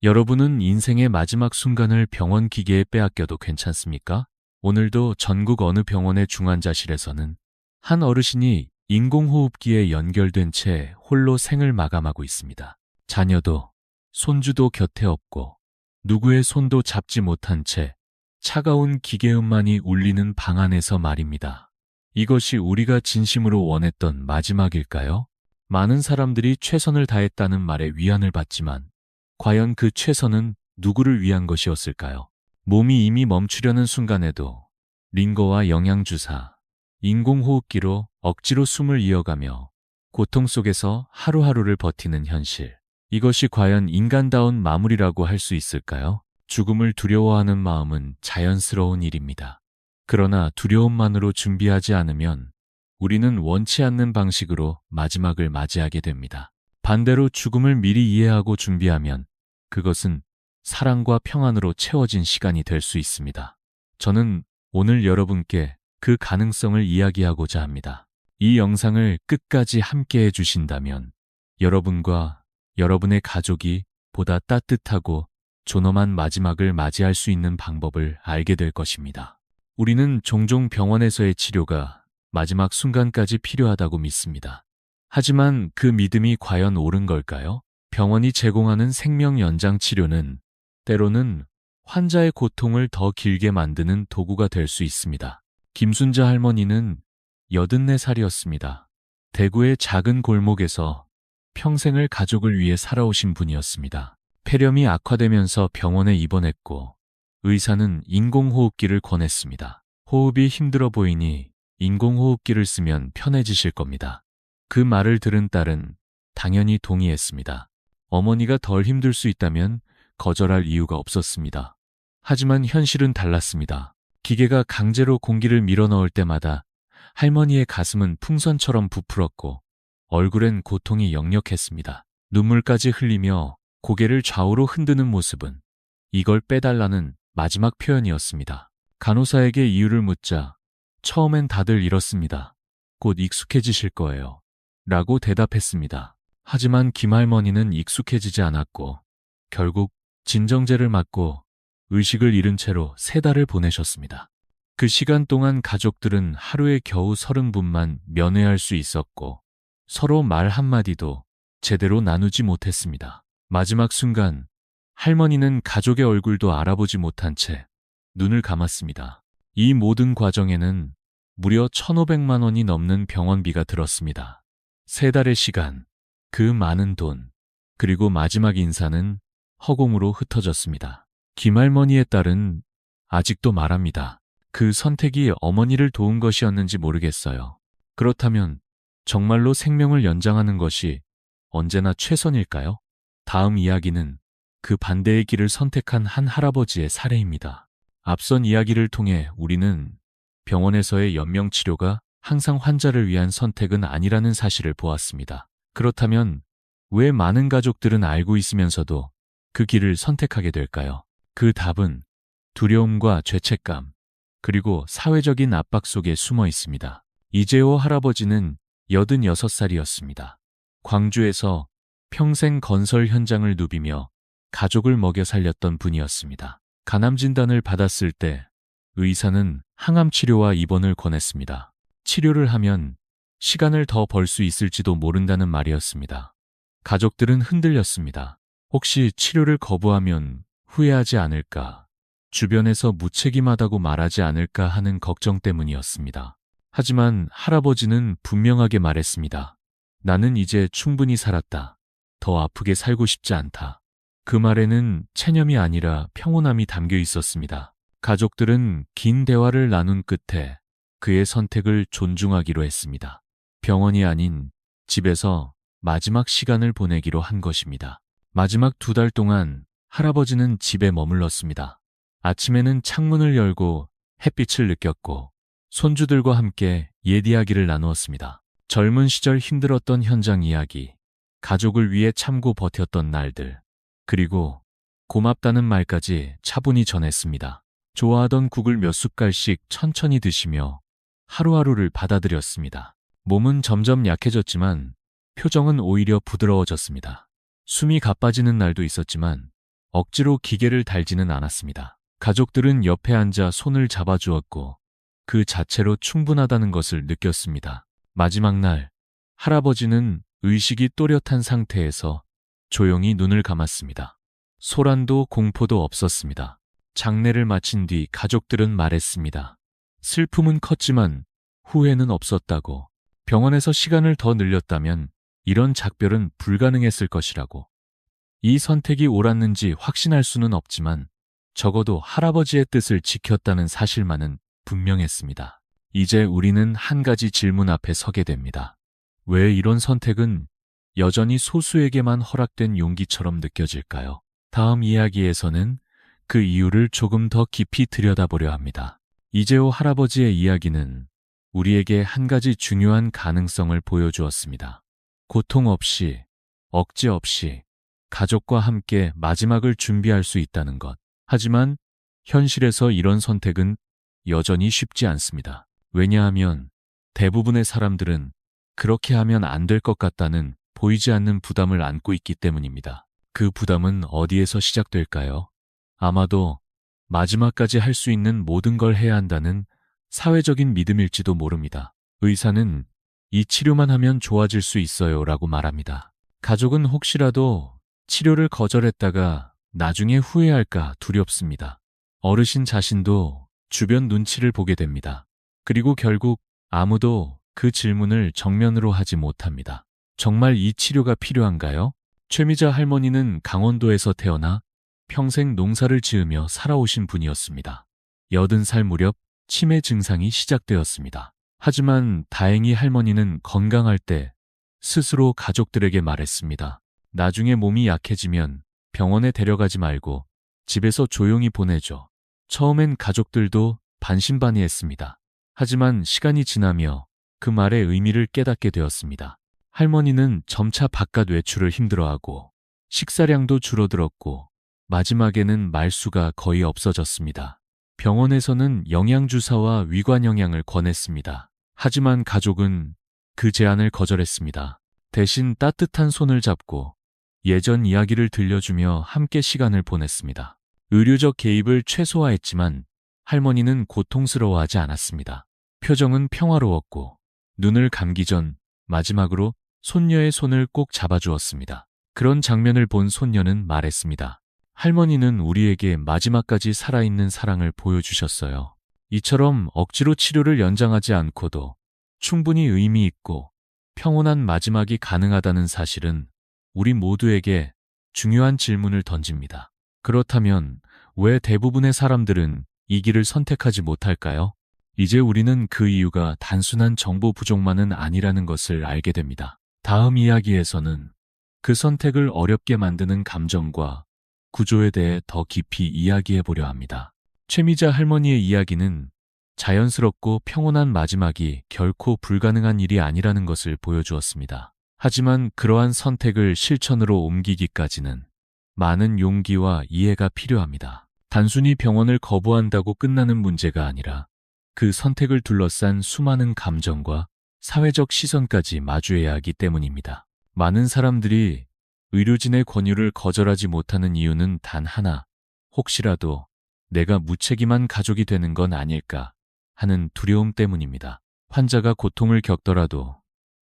여러분은 인생의 마지막 순간을 병원 기계에 빼앗겨도 괜찮습니까? 오늘도 전국 어느 병원의 중환자실에서는 한 어르신이 인공호흡기에 연결된 채 홀로 생을 마감하고 있습니다. 자녀도 손주도 곁에 없고 누구의 손도 잡지 못한 채 차가운 기계음만이 울리는 방 안에서 말입니다. 이것이 우리가 진심으로 원했던 마지막일까요? 많은 사람들이 최선을 다했다는 말에 위안을 받지만 과연 그 최선은 누구를 위한 것이었을까요? 몸이 이미 멈추려는 순간에도 링거와 영양주사, 인공호흡기로 억지로 숨을 이어가며 고통 속에서 하루하루를 버티는 현실. 이것이 과연 인간다운 마무리라고 할 수 있을까요? 죽음을 두려워하는 마음은 자연스러운 일입니다. 그러나 두려움만으로 준비하지 않으면 우리는 원치 않는 방식으로 마지막을 맞이하게 됩니다. 반대로 죽음을 미리 이해하고 준비하면 그것은 사랑과 평안으로 채워진 시간이 될 수 있습니다. 저는 오늘 여러분께 그 가능성을 이야기하고자 합니다. 이 영상을 끝까지 함께 해주신다면 여러분과 여러분의 가족이 보다 따뜻하고 존엄한 마지막을 맞이할 수 있는 방법을 알게 될 것입니다. 우리는 종종 병원에서의 치료가 마지막 순간까지 필요하다고 믿습니다. 하지만 그 믿음이 과연 옳은 걸까요? 병원이 제공하는 생명 연장 치료는 때로는 환자의 고통을 더 길게 만드는 도구가 될 수 있습니다. 김순자 할머니는 84살이었습니다. 대구의 작은 골목에서 평생을 가족을 위해 살아오신 분이었습니다. 폐렴이 악화되면서 병원에 입원했고 의사는 인공호흡기를 권했습니다. 호흡이 힘들어 보이니 인공호흡기를 쓰면 편해지실 겁니다. 그 말을 들은 딸은 당연히 동의했습니다. 어머니가 덜 힘들 수 있다면 거절할 이유가 없었습니다. 하지만 현실은 달랐습니다. 기계가 강제로 공기를 밀어넣을 때마다 할머니의 가슴은 풍선처럼 부풀었고 얼굴엔 고통이 역력했습니다. 눈물까지 흘리며 고개를 좌우로 흔드는 모습은 이걸 빼달라는 마지막 표현이었습니다. 간호사에게 이유를 묻자 처음엔 다들 이렇습니다. 곧 익숙해지실 거예요. 라고 대답했습니다. 하지만 김할머니는 익숙해지지 않았고 결국 진정제를 맞고 의식을 잃은 채로 3달을 보내셨습니다. 그 시간 동안 가족들은 하루에 겨우 30분만 면회할 수 있었고 서로 말 한마디도 제대로 나누지 못했습니다. 마지막 순간 할머니는 가족의 얼굴도 알아보지 못한 채 눈을 감았습니다. 이 모든 과정에는 무려 1,500만 원이 넘는 병원비가 들었습니다. 3달의 시간, 그 많은 돈, 그리고 마지막 인사는 허공으로 흩어졌습니다. 김할머니의 딸은 아직도 말합니다. 그 선택이 어머니를 도운 것이었는지 모르겠어요. 그렇다면 정말로 생명을 연장하는 것이 언제나 최선일까요? 다음 이야기는 그 반대의 길을 선택한 한 할아버지의 사례입니다. 앞선 이야기를 통해 우리는 병원에서의 연명치료가 항상 환자를 위한 선택은 아니라는 사실을 보았습니다. 그렇다면 왜 많은 가족들은 알고 있으면서도 그 길을 선택하게 될까요? 그 답은 두려움과 죄책감, 그리고 사회적인 압박 속에 숨어 있습니다. 이재호 할아버지는 86살이었습니다. 광주에서 평생 건설 현장을 누비며 가족을 먹여 살렸던 분이었습니다. 간암 진단을 받았을 때 의사는 항암 치료와 입원을 권했습니다. 치료를 하면 시간을 더 벌 수 있을지도 모른다는 말이었습니다. 가족들은 흔들렸습니다. 혹시 치료를 거부하면 후회하지 않을까? 주변에서 무책임하다고 말하지 않을까 하는 걱정 때문이었습니다. 하지만 할아버지는 분명하게 말했습니다. 나는 이제 충분히 살았다. 더 아프게 살고 싶지 않다. 그 말에는 체념이 아니라 평온함이 담겨 있었습니다. 가족들은 긴 대화를 나눈 끝에 그의 선택을 존중하기로 했습니다. 병원이 아닌 집에서 마지막 시간을 보내기로 한 것입니다. 마지막 2달 동안 할아버지는 집에 머물렀습니다. 아침에는 창문을 열고 햇빛을 느꼈고 손주들과 함께 옛 이야기를 나누었습니다. 젊은 시절 힘들었던 현장 이야기, 가족을 위해 참고 버텼던 날들, 그리고 고맙다는 말까지 차분히 전했습니다. 좋아하던 국을 몇 숟갈씩 천천히 드시며 하루하루를 받아들였습니다. 몸은 점점 약해졌지만 표정은 오히려 부드러워졌습니다. 숨이 가빠지는 날도 있었지만 억지로 기계를 달지는 않았습니다. 가족들은 옆에 앉아 손을 잡아주었고 그 자체로 충분하다는 것을 느꼈습니다. 마지막 날, 할아버지는 의식이 또렷한 상태에서 조용히 눈을 감았습니다. 소란도 공포도 없었습니다. 장례를 마친 뒤 가족들은 말했습니다. 슬픔은 컸지만 후회는 없었다고. 병원에서 시간을 더 늘렸다면 이런 작별은 불가능했을 것이라고. 이 선택이 옳았는지 확신할 수는 없지만 적어도 할아버지의 뜻을 지켰다는 사실만은 분명했습니다. 이제 우리는 한 가지 질문 앞에 서게 됩니다. 왜 이런 선택은 여전히 소수에게만 허락된 용기처럼 느껴질까요? 다음 이야기에서는 그 이유를 조금 더 깊이 들여다보려 합니다. 이재호 할아버지의 이야기는 우리에게 한 가지 중요한 가능성을 보여주었습니다. 고통 없이, 억지 없이 가족과 함께 마지막을 준비할 수 있다는 것. 하지만 현실에서 이런 선택은 여전히 쉽지 않습니다. 왜냐하면 대부분의 사람들은 그렇게 하면 안 될 것 같다는 보이지 않는 부담을 안고 있기 때문입니다. 그 부담은 어디에서 시작될까요? 아마도 마지막까지 할 수 있는 모든 걸 해야 한다는 사회적인 믿음일지도 모릅니다. 의사는 이 치료만 하면 좋아질 수 있어요 라고 말합니다. 가족은 혹시라도 치료를 거절했다가 나중에 후회할까 두렵습니다. 어르신 자신도 주변 눈치를 보게 됩니다. 그리고 결국 아무도 그 질문을 정면으로 하지 못합니다. 정말 이 치료가 필요한가요? 최미자 할머니는 강원도에서 태어나 평생 농사를 지으며 살아오신 분이었습니다. 80살 무렵 치매 증상이 시작되었습니다. 하지만 다행히 할머니는 건강할 때 스스로 가족들에게 말했습니다. 나중에 몸이 약해지면 병원에 데려가지 말고 집에서 조용히 보내줘. 처음엔 가족들도 반신반의했습니다. 하지만 시간이 지나며 그 말의 의미를 깨닫게 되었습니다. 할머니는 점차 바깥 외출을 힘들어하고 식사량도 줄어들었고 마지막에는 말수가 거의 없어졌습니다. 병원에서는 영양주사와 위관영양을 권했습니다. 하지만 가족은 그 제안을 거절했습니다. 대신 따뜻한 손을 잡고 예전 이야기를 들려주며 함께 시간을 보냈습니다. 의료적 개입을 최소화했지만 할머니는 고통스러워하지 않았습니다. 표정은 평화로웠고 눈을 감기 전 마지막으로 손녀의 손을 꼭 잡아주었습니다. 그런 장면을 본 손녀는 말했습니다. 할머니는 우리에게 마지막까지 살아있는 사랑을 보여주셨어요. 이처럼 억지로 치료를 연장하지 않고도 충분히 의미 있고 평온한 마지막이 가능하다는 사실은 우리 모두에게 중요한 질문을 던집니다. 그렇다면 왜 대부분의 사람들은 이 길을 선택하지 못할까요? 이제 우리는 그 이유가 단순한 정보 부족만은 아니라는 것을 알게 됩니다. 다음 이야기에서는 그 선택을 어렵게 만드는 감정과 구조에 대해 더 깊이 이야기해 보려 합니다. 최미자 할머니의 이야기는 자연스럽고 평온한 마지막이 결코 불가능한 일이 아니라는 것을 보여주었습니다. 하지만 그러한 선택을 실천으로 옮기기까지는 많은 용기와 이해가 필요합니다. 단순히 병원을 거부한다고 끝나는 문제가 아니라 그 선택을 둘러싼 수많은 감정과 사회적 시선까지 마주해야 하기 때문입니다. 많은 사람들이 의료진의 권유를 거절하지 못하는 이유는 단 하나, 혹시라도 내가 무책임한 가족이 되는 건 아닐까 하는 두려움 때문입니다. 환자가 고통을 겪더라도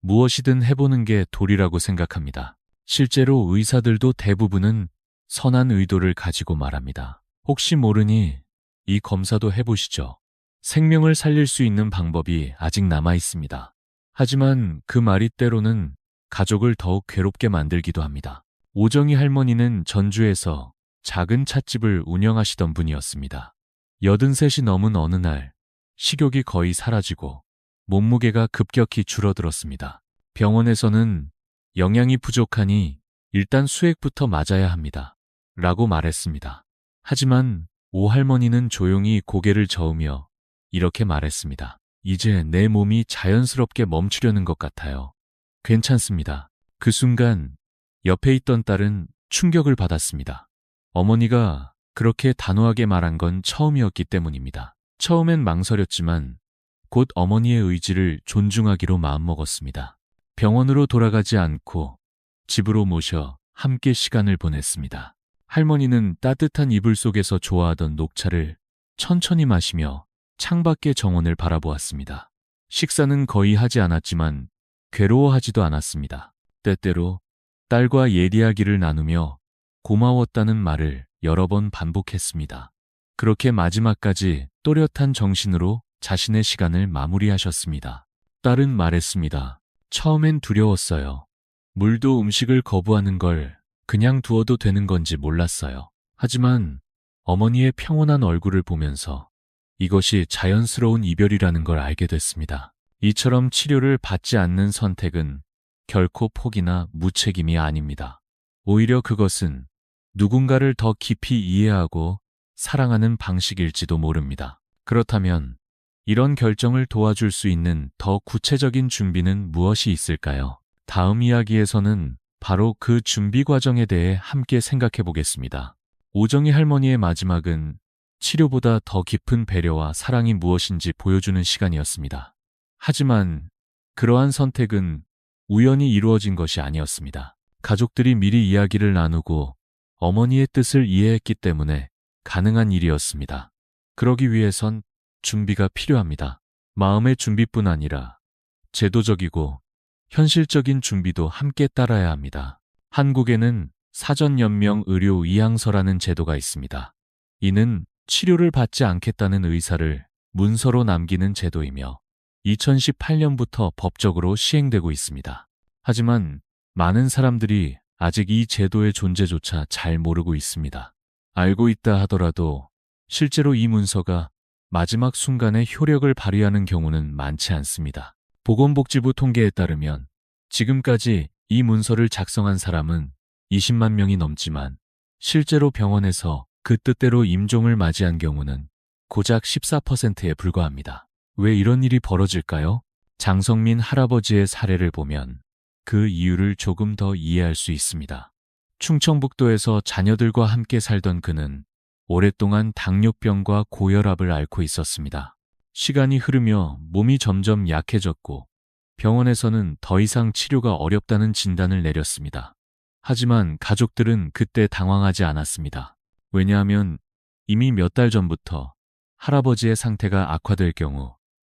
무엇이든 해보는 게 도리라고 생각합니다. 실제로 의사들도 대부분은 선한 의도를 가지고 말합니다. 혹시 모르니 이 검사도 해보시죠. 생명을 살릴 수 있는 방법이 아직 남아 있습니다. 하지만 그 말이 때로는 가족을 더욱 괴롭게 만들기도 합니다. 오정희 할머니는 전주에서 작은 찻집을 운영하시던 분이었습니다. 83이 넘은 어느 날 식욕이 거의 사라지고 몸무게가 급격히 줄어들었습니다. 병원에서는 영양이 부족하니 일단 수액부터 맞아야 합니다. 라고 말했습니다. 하지만 오 할머니는 조용히 고개를 저으며 이렇게 말했습니다. 이제 내 몸이 자연스럽게 멈추려는 것 같아요. 괜찮습니다. 그 순간 옆에 있던 딸은 충격을 받았습니다. 어머니가 그렇게 단호하게 말한 건 처음이었기 때문입니다. 처음엔 망설였지만 곧 어머니의 의지를 존중하기로 마음먹었습니다. 병원으로 돌아가지 않고 집으로 모셔 함께 시간을 보냈습니다. 할머니는 따뜻한 이불 속에서 좋아하던 녹차를 천천히 마시며 창밖의 정원을 바라보았습니다. 식사는 거의 하지 않았지만 괴로워하지도 않았습니다. 때때로 딸과 옛 이야기를 나누며 고마웠다는 말을 여러 번 반복했습니다. 그렇게 마지막까지 또렷한 정신으로 자신의 시간을 마무리하셨습니다. 딸은 말했습니다. 처음엔 두려웠어요. 물도 음식을 거부하는 걸 그냥 두어도 되는 건지 몰랐어요. 하지만 어머니의 평온한 얼굴을 보면서 이것이 자연스러운 이별이라는 걸 알게 됐습니다. 이처럼 치료를 받지 않는 선택은 결코 포기나 무책임이 아닙니다. 오히려 그것은 누군가를 더 깊이 이해하고 사랑하는 방식일지도 모릅니다. 그렇다면 이런 결정을 도와줄 수 있는 더 구체적인 준비는 무엇이 있을까요? 다음 이야기에서는 바로 그 준비 과정에 대해 함께 생각해 보겠습니다. 오정희 할머니의 마지막은 치료보다 더 깊은 배려와 사랑이 무엇인지 보여주는 시간이었습니다. 하지만 그러한 선택은 우연히 이루어진 것이 아니었습니다. 가족들이 미리 이야기를 나누고 어머니의 뜻을 이해했기 때문에 가능한 일이었습니다. 그러기 위해선 준비가 필요합니다. 마음의 준비뿐 아니라 제도적이고 현실적인 준비도 함께 따라야 합니다. 한국에는 사전연명의료의향서라는 제도가 있습니다. 이는 치료를 받지 않겠다는 의사를 문서로 남기는 제도이며 2018년부터 법적으로 시행되고 있습니다. 하지만 많은 사람들이 아직 이 제도의 존재조차 잘 모르고 있습니다. 알고 있다 하더라도 실제로 이 문서가 마지막 순간에 효력을 발휘하는 경우는 많지 않습니다. 보건복지부 통계에 따르면 지금까지 이 문서를 작성한 사람은 20만 명이 넘지만 실제로 병원에서 그 뜻대로 임종을 맞이한 경우는 고작 14%에 불과합니다. 왜 이런 일이 벌어질까요? 장성민 할아버지의 사례를 보면 그 이유를 조금 더 이해할 수 있습니다. 충청북도에서 자녀들과 함께 살던 그는 오랫동안 당뇨병과 고혈압을 앓고 있었습니다. 시간이 흐르며 몸이 점점 약해졌고 병원에서는 더 이상 치료가 어렵다는 진단을 내렸습니다. 하지만 가족들은 그때 당황하지 않았습니다. 왜냐하면 이미 몇 달 전부터 할아버지의 상태가 악화될 경우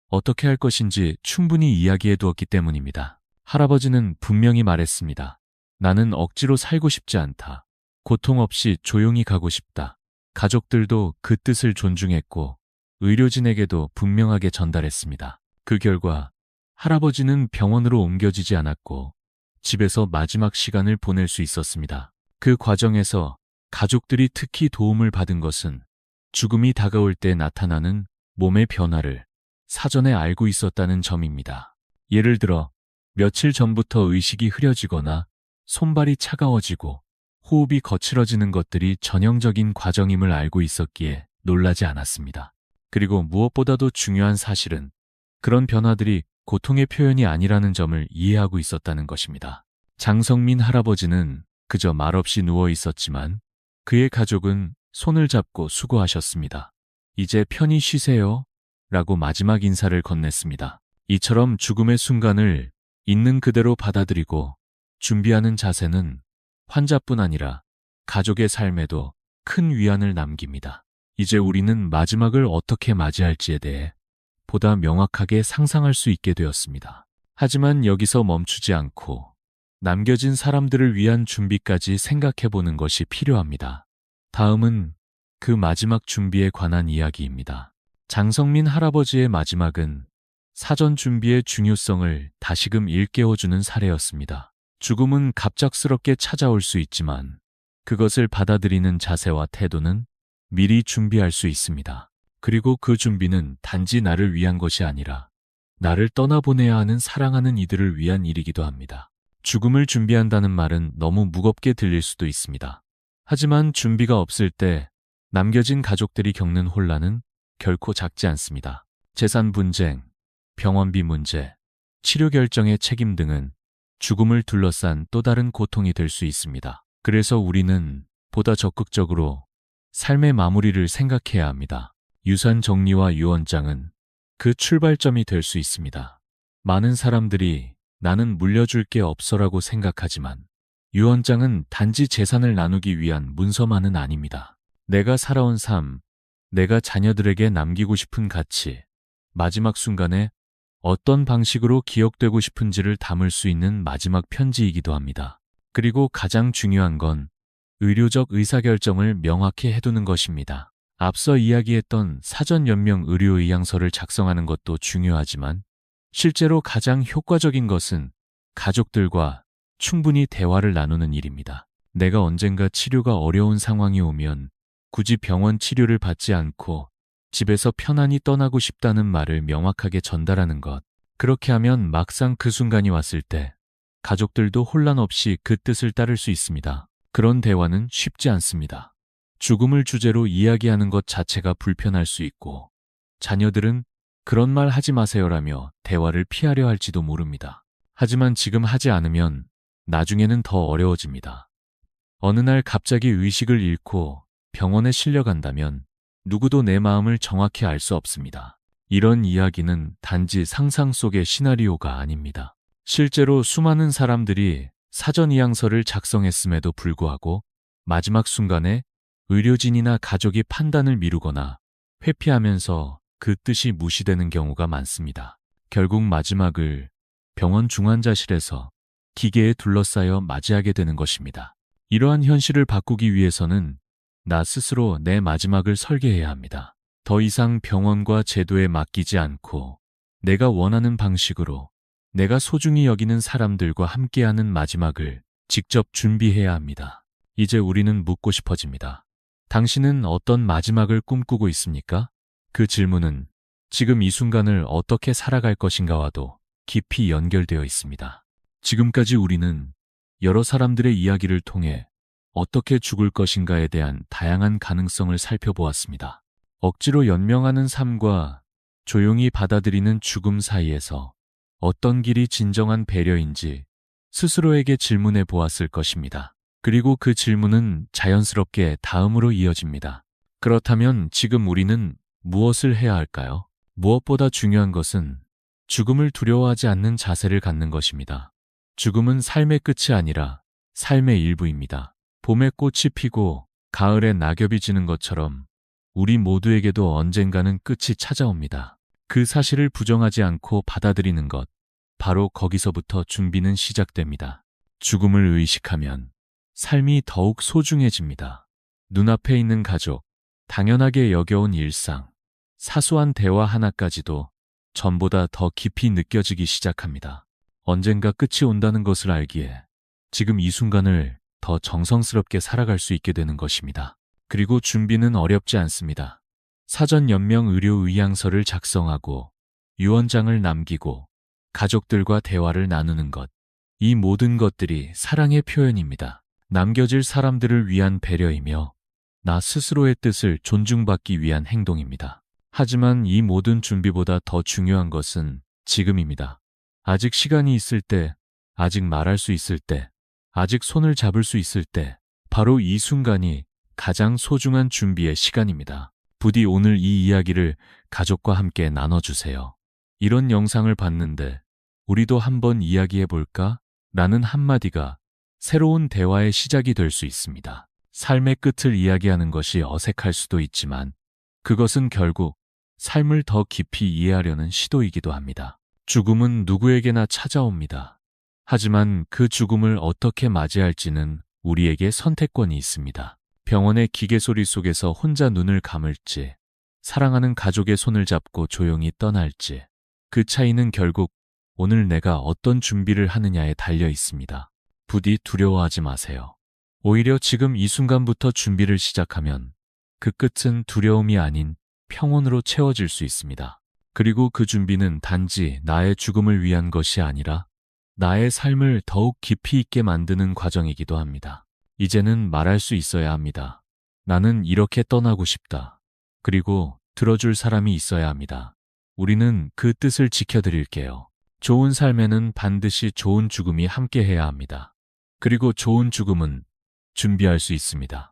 어떻게 할 것인지 충분히 이야기해 두었기 때문입니다. 할아버지는 분명히 말했습니다. 나는 억지로 살고 싶지 않다. 고통 없이 조용히 가고 싶다. 가족들도 그 뜻을 존중했고 의료진에게도 분명하게 전달했습니다. 그 결과 할아버지는 병원으로 옮겨지지 않았고 집에서 마지막 시간을 보낼 수 있었습니다. 그 과정에서 가족들이 특히 도움을 받은 것은 죽음이 다가올 때 나타나는 몸의 변화를 사전에 알고 있었다는 점입니다. 예를 들어 며칠 전부터 의식이 흐려지거나 손발이 차가워지고 호흡이 거칠어지는 것들이 전형적인 과정임을 알고 있었기에 놀라지 않았습니다. 그리고 무엇보다도 중요한 사실은 그런 변화들이 고통의 표현이 아니라는 점을 이해하고 있었다는 것입니다. 장성민 할아버지는 그저 말없이 누워 있었지만 그의 가족은 손을 잡고 수고하셨습니다. 이제 편히 쉬세요. 라고 마지막 인사를 건넸습니다. 이처럼 죽음의 순간을 있는 그대로 받아들이고 준비하는 자세는 환자뿐 아니라 가족의 삶에도 큰 위안을 남깁니다. 이제 우리는 마지막을 어떻게 맞이할지에 대해 보다 명확하게 상상할 수 있게 되었습니다. 하지만 여기서 멈추지 않고 남겨진 사람들을 위한 준비까지 생각해보는 것이 필요합니다. 다음은 그 마지막 준비에 관한 이야기입니다. 장성민 할아버지의 마지막은 사전 준비의 중요성을 다시금 일깨워주는 사례였습니다. 죽음은 갑작스럽게 찾아올 수 있지만 그것을 받아들이는 자세와 태도는 미리 준비할 수 있습니다. 그리고 그 준비는 단지 나를 위한 것이 아니라 나를 떠나보내야 하는 사랑하는 이들을 위한 일이기도 합니다. 죽음을 준비한다는 말은 너무 무겁게 들릴 수도 있습니다. 하지만 준비가 없을 때 남겨진 가족들이 겪는 혼란은 결코 작지 않습니다. 재산 분쟁, 병원비 문제, 치료 결정의 책임 등은 죽음을 둘러싼 또 다른 고통이 될 수 있습니다. 그래서 우리는 보다 적극적으로 삶의 마무리를 생각해야 합니다. 유산 정리와 유언장은 그 출발점이 될 수 있습니다. 많은 사람들이 나는 물려줄 게 없어라고 생각하지만 유언장은 단지 재산을 나누기 위한 문서만은 아닙니다. 내가 살아온 삶, 내가 자녀들에게 남기고 싶은 가치, 마지막 순간에 어떤 방식으로 기억되고 싶은지를 담을 수 있는 마지막 편지이기도 합니다. 그리고 가장 중요한 건 의료적 의사결정을 명확히 해두는 것입니다. 앞서 이야기했던 사전연명 의료의향서를 작성하는 것도 중요하지만 실제로 가장 효과적인 것은 가족들과 충분히 대화를 나누는 일입니다. 내가 언젠가 치료가 어려운 상황이 오면 굳이 병원 치료를 받지 않고 집에서 편안히 떠나고 싶다는 말을 명확하게 전달하는 것. 그렇게 하면 막상 그 순간이 왔을 때 가족들도 혼란 없이 그 뜻을 따를 수 있습니다. 그런 대화는 쉽지 않습니다. 죽음을 주제로 이야기하는 것 자체가 불편할 수 있고 자녀들은 그런 말 하지 마세요라며 대화를 피하려 할지도 모릅니다. 하지만 지금 하지 않으면 나중에는 더 어려워집니다. 어느 날 갑자기 의식을 잃고 병원에 실려간다면 누구도 내 마음을 정확히 알 수 없습니다. 이런 이야기는 단지 상상 속의 시나리오가 아닙니다. 실제로 수많은 사람들이 사전이양서를 작성했음에도 불구하고 마지막 순간에 의료진이나 가족이 판단을 미루거나 회피하면서 그 뜻이 무시되는 경우가 많습니다. 결국 마지막을 병원 중환자실에서 기계에 둘러싸여 맞이하게 되는 것입니다. 이러한 현실을 바꾸기 위해서는 나 스스로 내 마지막을 설계해야 합니다. 더 이상 병원과 제도에 맡기지 않고 내가 원하는 방식으로 내가 소중히 여기는 사람들과 함께하는 마지막을 직접 준비해야 합니다. 이제 우리는 묻고 싶어집니다. 당신은 어떤 마지막을 꿈꾸고 있습니까? 그 질문은 지금 이 순간을 어떻게 살아갈 것인가와도 깊이 연결되어 있습니다. 지금까지 우리는 여러 사람들의 이야기를 통해 어떻게 죽을 것인가에 대한 다양한 가능성을 살펴보았습니다. 억지로 연명하는 삶과 조용히 받아들이는 죽음 사이에서 어떤 길이 진정한 배려인지 스스로에게 질문해 보았을 것입니다. 그리고 그 질문은 자연스럽게 다음으로 이어집니다. 그렇다면 지금 우리는 무엇을 해야 할까요? 무엇보다 중요한 것은 죽음을 두려워하지 않는 자세를 갖는 것입니다. 죽음은 삶의 끝이 아니라 삶의 일부입니다. 봄에 꽃이 피고 가을에 낙엽이 지는 것처럼 우리 모두에게도 언젠가는 끝이 찾아옵니다. 그 사실을 부정하지 않고 받아들이는 것, 바로 거기서부터 준비는 시작됩니다. 죽음을 의식하면 삶이 더욱 소중해집니다. 눈앞에 있는 가족, 당연하게 여겨온 일상, 사소한 대화 하나까지도 전보다 더 깊이 느껴지기 시작합니다. 언젠가 끝이 온다는 것을 알기에 지금 이 순간을 더 정성스럽게 살아갈 수 있게 되는 것입니다. 그리고 준비는 어렵지 않습니다. 사전 연명 의료 의향서를 작성하고 유언장을 남기고 가족들과 대화를 나누는 것. 이 모든 것들이 사랑의 표현입니다. 남겨질 사람들을 위한 배려이며 나 스스로의 뜻을 존중받기 위한 행동입니다. 하지만 이 모든 준비보다 더 중요한 것은 지금입니다. 아직 시간이 있을 때, 아직 말할 수 있을 때, 아직 손을 잡을 수 있을 때, 바로 이 순간이 가장 소중한 준비의 시간입니다. 부디 오늘 이 이야기를 가족과 함께 나눠주세요. 이런 영상을 봤는데 우리도 한번 이야기해볼까? 라는 한마디가 새로운 대화의 시작이 될 수 있습니다. 삶의 끝을 이야기하는 것이 어색할 수도 있지만 그것은 결국 삶을 더 깊이 이해하려는 시도이기도 합니다. 죽음은 누구에게나 찾아옵니다. 하지만 그 죽음을 어떻게 맞이할지는 우리에게 선택권이 있습니다. 병원의 기계 소리 속에서 혼자 눈을 감을지, 사랑하는 가족의 손을 잡고 조용히 떠날지, 그 차이는 결국 오늘 내가 어떤 준비를 하느냐에 달려 있습니다. 부디 두려워하지 마세요. 오히려 지금 이 순간부터 준비를 시작하면 그 끝은 두려움이 아닌 평온으로 채워질 수 있습니다. 그리고 그 준비는 단지 나의 죽음을 위한 것이 아니라 나의 삶을 더욱 깊이 있게 만드는 과정이기도 합니다. 이제는 말할 수 있어야 합니다. 나는 이렇게 떠나고 싶다. 그리고 들어줄 사람이 있어야 합니다. 우리는 그 뜻을 지켜드릴게요. 좋은 삶에는 반드시 좋은 죽음이 함께해야 합니다. 그리고 좋은 죽음은 준비할 수 있습니다.